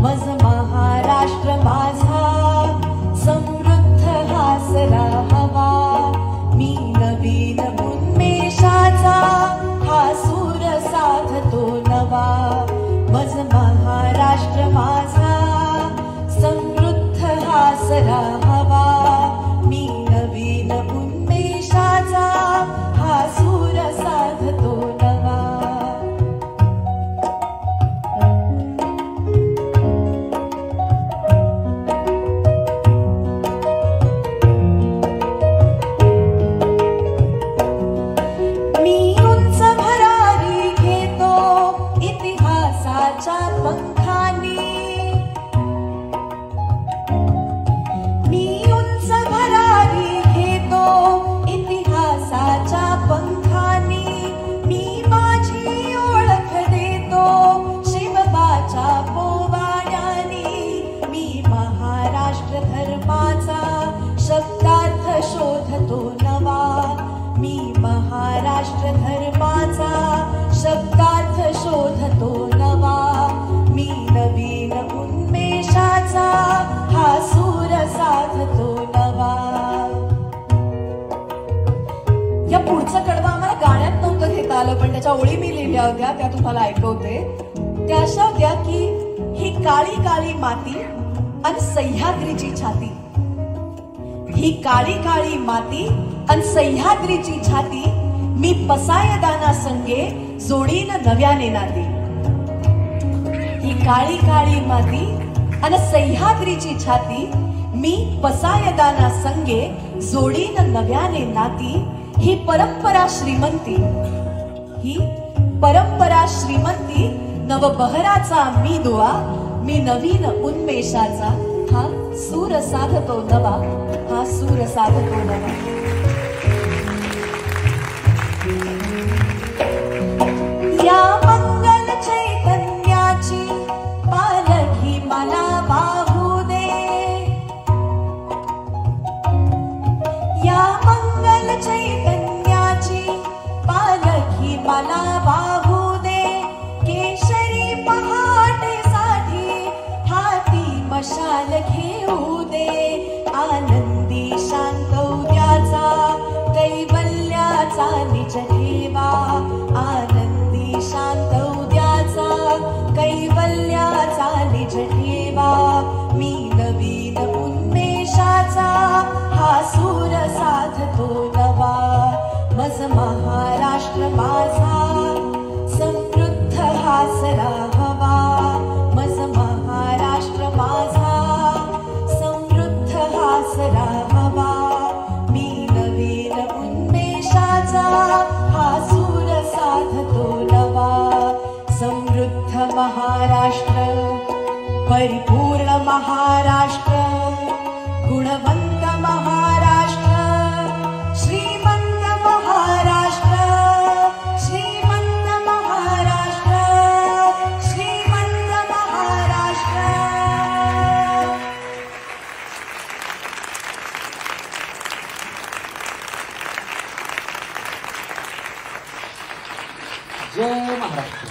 मज महाराष्ट्र माझा समृद्ध हासरा हवा मी नवीन उन्मेषाचा हा सूर साधतो नवा मज महाराष्ट्र माझा समृद्ध हासरा हवा मी नवीन उन्मेषाचा हा सूर साधतो नवा शब्दार्थ शोधतो नवा मी महाराष्ट्र धर्माचा शब्दार्थ शोधतो नवा मी नवीन उन्मेषाचा हा सूर साधतो नवा। या पुढचं कडवं आम्हाला गाण्यात नव्हतं घेता आलं पण त्याच्या ओळी मी लिहिल्या होत्या त्या तुम्हाला ऐकवते। त्या अशा होत्या की ही काळी काळी माती आणि सह्याद्रीची छाती ही काळी काळी माती अन सह्याद्रीची छाती मी पसायदाना संगे जोडीन नव्याने नाती ही काळी काळी माती अन सह्याद्रीची छाती मी पसायदाना संगे जोडीन नव्याने नाती ही परंपरा श्रीमंती नवबहराचा मी दुआ मी नवीन उन्मेषाचा हा सूर साधतो नवा हा सूर साधतो नवा। या मंगल चैतन्याची पालखी मला वाहू दे या मंगल चैतन्याची पालखी मला वाहू दे केशरी पहाटेसाठी हाती मशाल घेऊ दे आनंदी शांत उद्याचा कैवल्याचा निज ठेवा आनंदी शांत उद्याचा कैवल्याचा निज ठेवा मी नवीन उन्मेषाचा हा सूर साधतो नवा मज महाराष्ट्र माझा समृद्ध हासरा हवा मज महाराष्ट्र माझा समृद्ध हासरा हवा मी नवीन उन्मेषाचा हा सूर साधतो नवा। समृद्ध महाराष्ट्र परिपूर्ण महाराष्ट्र गुणवंत महाराष्ट्र श्रीमंत महाराष्ट्र श्रीमंत महाराष्ट्र श्रीमंत महाराष्ट्र। जय महाराष्ट्र।